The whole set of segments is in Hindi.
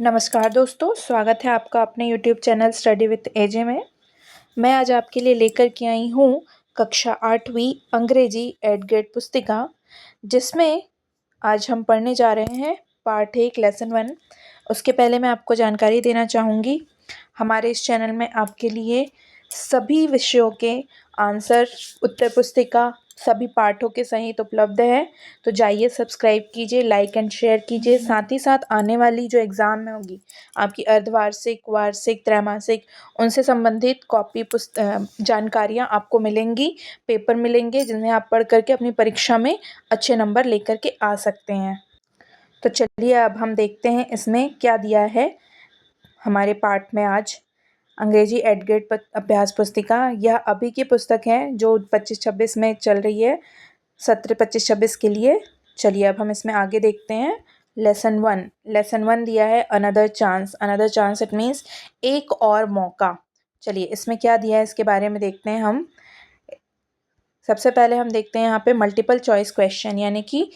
नमस्कार दोस्तों, स्वागत है आपका अपने यूट्यूब चैनल स्टडी विथ एजे में। मैं आज आपके लिए लेकर के आई हूँ कक्षा 8वीं अंग्रेजी एड ग्रेड पुस्तिका, जिसमें आज हम पढ़ने जा रहे हैं पार्ट 1 लेसन 1। उसके पहले मैं आपको जानकारी देना चाहूँगी, हमारे इस चैनल में आपके लिए सभी विषयों के आंसर, उत्तर पुस्तिका, सभी पाठों के सहित उपलब्ध है। तो जाइए सब्सक्राइब कीजिए, लाइक एंड शेयर कीजिए। साथ ही साथ आने वाली जो एग्ज़ाम में होगी आपकी अर्धवार्षिक, वार्षिक, त्रैमासिक, उनसे संबंधित कॉपी जानकारियाँ आपको मिलेंगी, पेपर मिलेंगे, जिन्हें आप पढ़ करके अपनी परीक्षा में अच्छे नंबर लेकर के आ सकते हैं। तो चलिए अब हम देखते हैं इसमें क्या दिया है हमारे पाठ में आज। अंग्रेजी एड ग्रेड अभ्यास पुस्तिका, यह अभी की पुस्तक है जो 25-26 में चल रही है, सत्र 25-26 के लिए। चलिए अब हम इसमें आगे देखते हैं। लेसन 1 दिया है अनदर चांस, इट मीन्स एक और मौका। चलिए इसमें क्या दिया है इसके बारे में देखते हैं हम। सबसे पहले हम देखते हैं यहाँ पे मल्टीपल चॉइस क्वेश्चन, यानी कि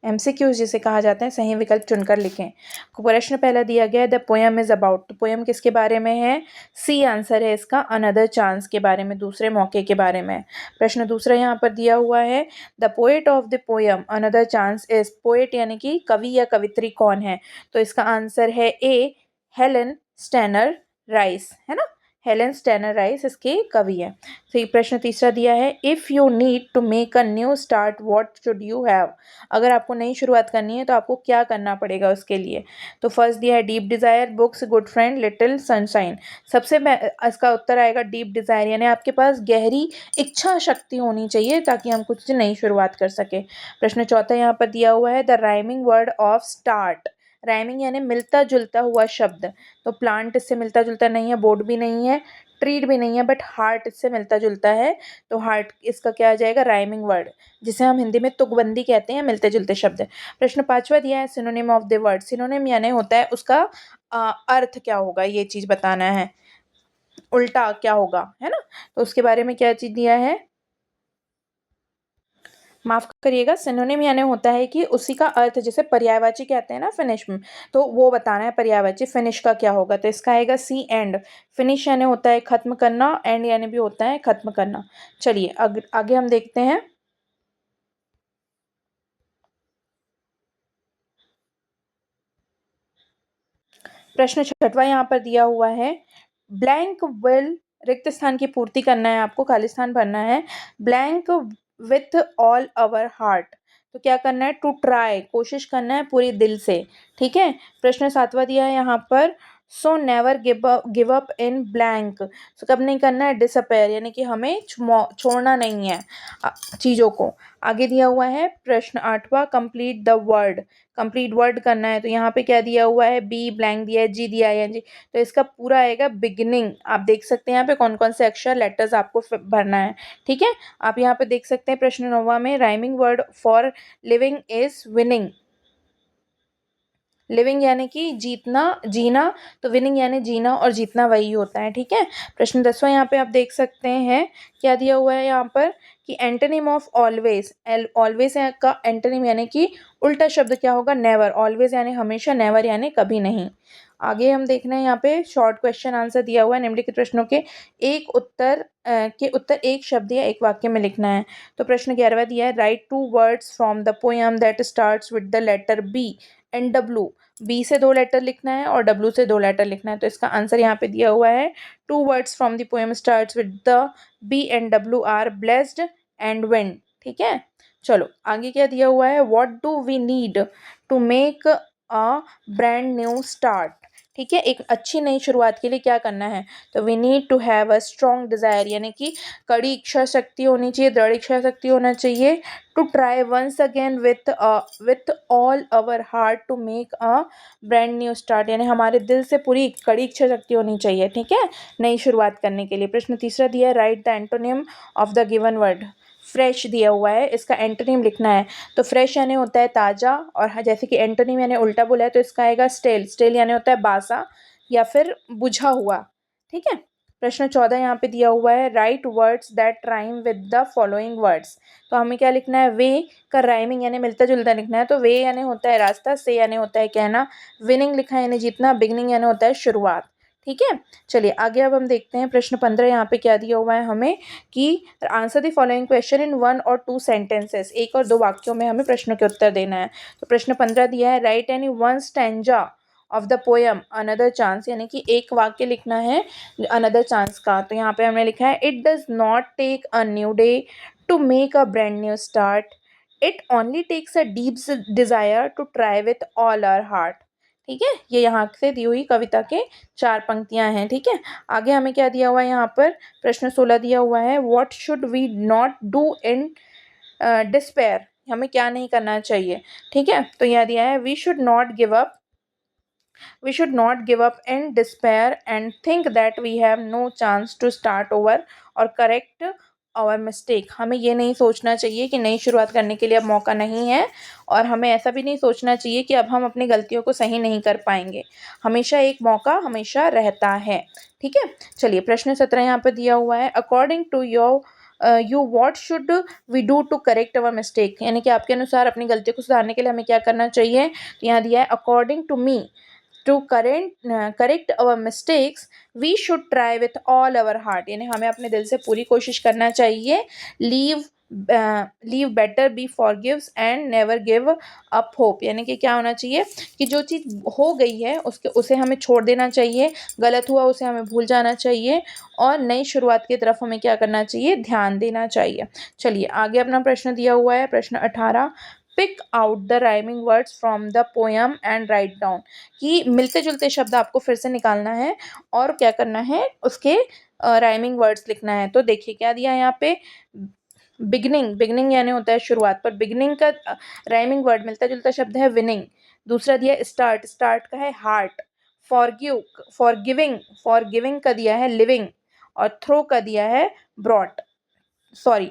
MCQs जिसे कहा जाता है, सही विकल्प चुनकर लिखें। प्रश्न पहला दिया गया है द पोएम इज अबाउट। तो पोएम किसके बारे में है? सी आंसर है इसका, अनदर चांस के बारे में, दूसरे मौके के बारे में। प्रश्न दूसरा यहाँ पर दिया हुआ है the poet of the poem another chance is. Poet यानी कि कवि या कवित्री कौन है? तो इसका आंसर है ए, हेलेन स्टेनर राइस, है ना। हेलेन स्टेनर राइस इसके कवि है। तो ये प्रश्न तीसरा दिया है if you need to make a new start what should you have. अगर आपको नई शुरुआत करनी है तो आपको क्या करना पड़ेगा उसके लिए? तो फर्स्ट दिया है deep desire, books, good friend, little sunshine. सबसे इसका उत्तर आएगा डीप डिज़ायर, यानी आपके पास गहरी इच्छा शक्ति होनी चाहिए ताकि हम कुछ नई शुरुआत कर सके। प्रश्न चौथा यहाँ पर दिया हुआ है the rhyming word of start. Rhyming यानी मिलता जुलता हुआ शब्द। तो प्लांट इससे मिलता जुलता नहीं है, बोर्ड भी नहीं है, ट्रीट भी नहीं है, बट हार्ट इससे मिलता जुलता है। तो हार्ट इसका क्या आ जाएगा? राइमिंग वर्ड, जिसे हम हिंदी में तुकबंदी कहते हैं, मिलते जुलते शब्द। प्रश्न पांचवा दिया है synonym of the word. Synonym यानी होता है उसका अर्थ क्या होगा, ये चीज बताना है, उल्टा क्या होगा, है ना। तो उसके बारे में क्या चीज दिया है, माफ करिएगा, सिनोनिम यानी होता है कि उसी का अर्थ, जैसे पर्यायवाची कहते हैं ना फिनिश में, तो वो बताना है पर्यायवाची फिनिश का क्या होगा। तो इसका आएगा सी, एंड। फिनिश यानी होता है खत्म करना, एंड यानी भी होता है खत्म करना। चलिए आगे हम देखते हैं। प्रश्न छठवां यहाँ पर दिया हुआ है ब्लैंक विल, रिक्त स्थान की पूर्ति करना है आपको, खाली स्थान भरना है। Blank with all our heart, तो क्या करना है? टू ट्राई, कोशिश करना है पूरी दिल से, ठीक है। प्रश्न सातवां दिया है यहाँ पर so never give up in blank. तो कब नहीं करना है? डिसअपेयर, यानी कि हमें छोड़ना नहीं है चीज़ों को। आगे दिया हुआ है प्रश्न आठवां complete the word. Complete word करना है, तो यहाँ पे क्या दिया हुआ है? बी ब्लैंक दिया है, जी दिया है, जी। तो इसका पूरा आएगा बिगिनिंग। आप देख सकते हैं यहाँ पे कौन कौन से अक्षर, लेटर्स आपको भरना है, ठीक है। आप यहाँ पे देख सकते हैं प्रश्न 9वां में rhyming word for living is winning. Living यानी कि जीतना, जीना, तो विनिंग यानी जीना और जीतना वही होता है, ठीक है। प्रश्न 10वां यहाँ पे आप देख सकते हैं क्या दिया हुआ है यहाँ पर कि एंटोनिम ऑफ ऑलवेज। ऑलवेज का एंटोनिम यानी कि उल्टा शब्द क्या होगा? नेवर। ऑलवेज यानी हमेशा, नेवर यानी कभी नहीं। आगे हम देख रहे हैं यहाँ पे शॉर्ट क्वेश्चन आंसर दिया हुआ है, निम्नलिखित प्रश्नों के उत्तर एक शब्द या एक वाक्य में लिखना है। तो प्रश्न 11वां दिया है write 2 words from the poem that starts with the letter B and W. B से 2 लेटर लिखना है और डब्ल्यू से 2 लेटर लिखना है। तो इसका आंसर यहाँ पे दिया हुआ है 2 words from the poem starts with the B and W are blessed and wind, ठीक है। चलो आगे क्या दिया हुआ है what do we need to make a brand new start, ठीक है। एक अच्छी नई शुरुआत के लिए क्या करना है? तो we need to have a strong desire, यानी कि कड़ी इच्छा शक्ति होनी चाहिए, दृढ़ इच्छा शक्ति होना चाहिए। To try once again with all our heart to make a brand new start, यानी हमारे दिल से पूरी कड़ी इच्छा शक्ति होनी चाहिए, ठीक है, नई शुरुआत करने के लिए। प्रश्न तीसरा दिया है right the antonym of the given word. Fresh दिया हुआ है, इसका एंटोनिम लिखना है। तो फ्रेश यानी होता है ताज़ा, और जैसे कि एंटोनिम यानी उल्टा बोला है तो इसका आएगा स्टेल। स्टेल यानी होता है बासा या फिर बुझा हुआ, ठीक है। प्रश्न 14 यहाँ पे दिया हुआ है, right words that rhyme with the following words. तो हमें क्या लिखना है, वे का राइमिंग यानी मिलता जुलता लिखना है। तो वे यानी होता है रास्ता, से यानी होता है कहना, विनिंग लिखा है यानी जीतना, बिगनिंग यानी होता है शुरुआत। ठीक है, चलिए आगे अब हम देखते हैं प्रश्न 15 यहाँ पे क्या दिया हुआ है हमें कि answer the following question in 1 और 2 सेंटेंसेस, 1 और 2 वाक्यों में हमें प्रश्नों के उत्तर देना है। तो प्रश्न 15 दिया है, right any one stanza of the poem another chance, यानी कि एक वाक्य लिखना है अनदर चांस का। तो यहाँ पे हमने लिखा है, it does not take a new day to make a brand new start, it only takes a deep desire to try with all our heart. ठीक है, ये यहाँ से दी हुई कविता के 4 पंक्तियां हैं। ठीक है, आगे हमें क्या दिया हुआ है यहाँ पर, प्रश्न 16 दिया हुआ है, what should we not do in despair, हमें क्या नहीं करना चाहिए। ठीक है, तो यह दिया है, we should not give up in despair and think that we have no chance to start over or correct our mistake। हमें ये नहीं सोचना चाहिए कि नई शुरुआत करने के लिए अब मौका नहीं है, और हमें ऐसा भी नहीं सोचना चाहिए कि अब हम अपनी गलतियों को सही नहीं कर पाएंगे। हमेशा एक मौका हमेशा रहता है। ठीक है, चलिए प्रश्न 17 यहाँ पर दिया हुआ है, according to you what should we do to correct our mistake, यानी कि आपके अनुसार अपनी गलतियों को सुधारने के लिए हमें क्या करना चाहिए। तो यहाँ दिया है, according to me to correct our mistakes we should try with all our heart, यानी हमें अपने दिल से पूरी कोशिश करना चाहिए। Leave better be forgives and never give up hope, यानी कि क्या होना चाहिए कि जो चीज़ हो गई है उसे हमें छोड़ देना चाहिए, गलत हुआ उसे हमें भूल जाना चाहिए, और नई शुरुआत की तरफ हमें क्या करना चाहिए, ध्यान देना चाहिए। चलिए आगे अपना प्रश्न दिया हुआ है, प्रश्न 18, pick out the rhyming words from the poem and write down, कि मिलते जुलते शब्द आपको फिर से निकालना है और क्या करना है, उसके राइमिंग वर्ड्स लिखना है। तो देखिए क्या दिया है यहाँ पे, बिगनिंग यानी होता है शुरुआत, पर बिगनिंग का राइमिंग वर्ड मिलता जुलता शब्द है विनिंग। दूसरा दिया स्टार्ट का है हार्ट, फॉरगिविंग का दिया है लिविंग, और थ्रो का दिया है ब्रॉट, सॉरी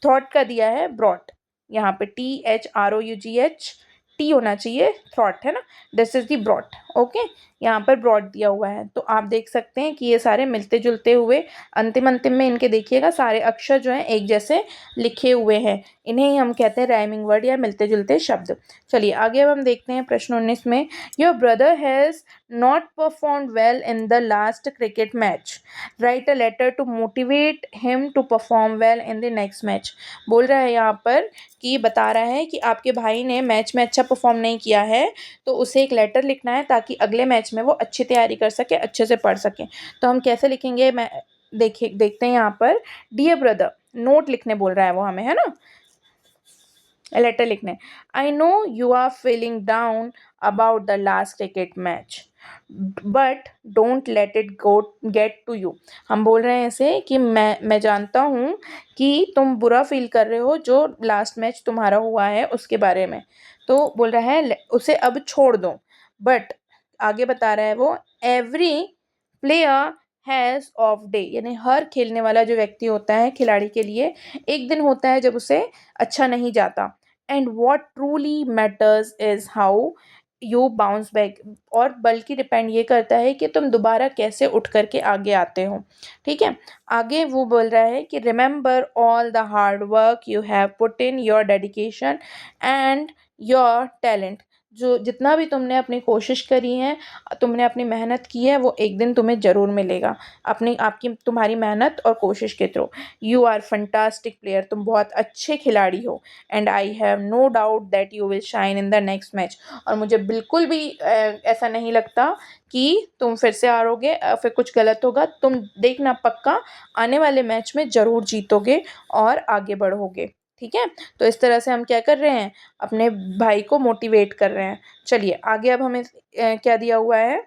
थॉट का दिया है ब्रॉट। यहाँ पे THROUGH टी होना चाहिए, थॉट है ना, this is the brought. Okay, यहाँ पर ब्रॉड दिया हुआ है। तो आप देख सकते हैं कि ये सारे मिलते जुलते हुए, अंतिम में इनके देखिएगा सारे अक्षर जो हैं एक जैसे लिखे हुए हैं, इन्हें ही हम कहते हैं राइमिंग वर्ड या मिलते जुलते शब्द। चलिए आगे अब हम देखते हैं प्रश्न 19 में, your brother has not performed well in the last cricket match, write a letter to motivate him to perform well in the next match. बोल रहा है यहाँ पर कि बता रहा है कि आपके भाई ने मैच में अच्छा परफॉर्म नहीं किया है, तो उसे एक लेटर लिखना है ताकि अगले मैच में वो अच्छी तैयारी कर सके, अच्छे से पढ़ सके। तो हम कैसे लिखेंगे, मैं देखते हैं यहाँ पर, डियर ब्रदर, नोट लिखने बोल रहा है वो हमें, है ना, लेटर लिखने। I know you are feeling down about the last cricket match, but don't let it go get to you. हम बोल रहे हैं ऐसे कि मैं जानता हूँ कि तुम बुरा फील कर रहे हो जो लास्ट मैच तुम्हारा हुआ है उसके बारे में, तो बोल रहा है उसे अब छोड़ दो। बट आगे बता रहा है वो, every player has of day, यानी हर खेलने वाला जो व्यक्ति होता है, खिलाड़ी के लिए एक दिन होता है जब उसे अच्छा नहीं जाता। And what truly matters is how you bounce back, और बल्कि डिपेंड ये करता है कि तुम दोबारा कैसे उठ करके आगे आते हो। ठीक है, आगे वो बोल रहा है कि remember all the hard work you have put in, your dedication and your talent, जो जितना भी तुमने अपनी कोशिश करी है, तुमने अपनी मेहनत की है, वो एक दिन तुम्हें ज़रूर मिलेगा तुम्हारी मेहनत और कोशिश के through. You are fantastic player, तुम बहुत अच्छे खिलाड़ी हो। And I have no doubt that you will shine in the next match, और मुझे बिल्कुल भी ऐसा नहीं लगता कि तुम फिर से हारोगे, फिर कुछ गलत होगा, तुम देखना पक्का आने वाले मैच में ज़रूर जीतोगे और आगे बढ़ोगे। ठीक है, तो इस तरह से हम क्या कर रहे हैं, अपने भाई को मोटिवेट कर रहे हैं। चलिए आगे अब हमें क्या दिया हुआ है,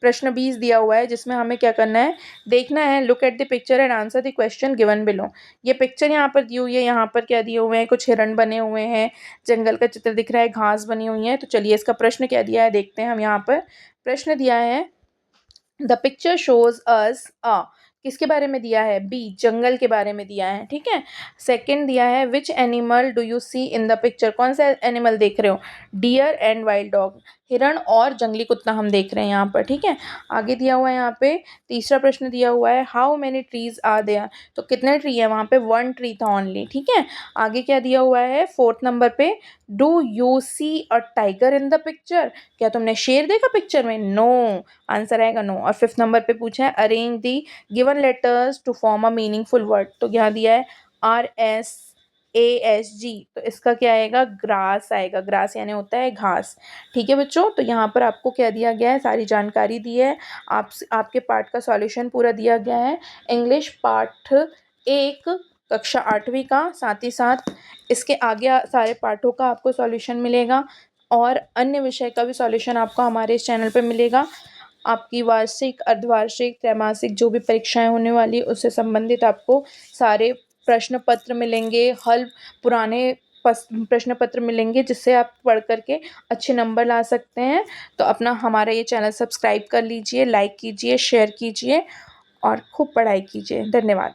प्रश्न 20 दिया हुआ है, जिसमें हमें क्या करना है, देखना है, look at the picture and answer the question given below. ये पिक्चर यहाँ पर दी हुई है, यहाँ पर क्या दिए हुए हैं, कुछ हिरण बने हुए हैं, जंगल का चित्र दिख रहा है, घास बनी हुई है। तो चलिए इसका प्रश्न क्या दिया है देखते हैं हम। यहाँ पर प्रश्न दिया है, द पिक्चर शोज अस अ, किसके बारे में दिया है, बी जंगल के बारे में दिया है, ठीक है। सेकंड दिया है which animal do you see in the picture, कौन सा एनिमल देख रहे हो, डियर एंड वाइल्ड डॉग, हिरण और जंगली कुत्ता हम देख रहे हैं यहाँ पर, ठीक है। आगे दिया हुआ है यहाँ पे तीसरा प्रश्न दिया हुआ है how many trees are there, तो कितने ट्री है वहाँ पे, 1 ट्री था ओनली, ठीक है। आगे क्या दिया हुआ है फोर्थ नंबर पे, do you see a tiger in the picture, क्या तुमने शेर देखा पिक्चर में, नो, आंसर आएगा नो। और फिफ्थ नंबर पे पूछा है arrange the given letters to form a meaningful word, तो यहाँ दिया है RSASG, तो इसका क्या आएगा, ग्रास आएगा, ग्रास यानी होता है घास, ठीक है बच्चों। तो यहाँ पर आपको क्या दिया गया है, सारी जानकारी दी है, आपके पाठ का सॉल्यूशन पूरा दिया गया है, इंग्लिश पाठ 1 कक्षा 8वीं का, साथ ही साथ इसके आगे सारे पाठों का आपको सॉल्यूशन मिलेगा और अन्य विषय का भी सॉल्यूशन आपको हमारे इस चैनल पे मिलेगा। आपकी वार्षिक, अर्धवार्षिक, त्रैमासिक जो भी परीक्षाएं होने वाली उससे संबंधित आपको सारे प्रश्न पत्र मिलेंगे, हल पुराने प्रश्न पत्र मिलेंगे, जिससे आप पढ़ करके अच्छे नंबर ला सकते हैं। तो अपना हमारा ये चैनल सब्सक्राइब कर लीजिए, लाइक कीजिए, शेयर कीजिए और खूब पढ़ाई कीजिए। धन्यवाद।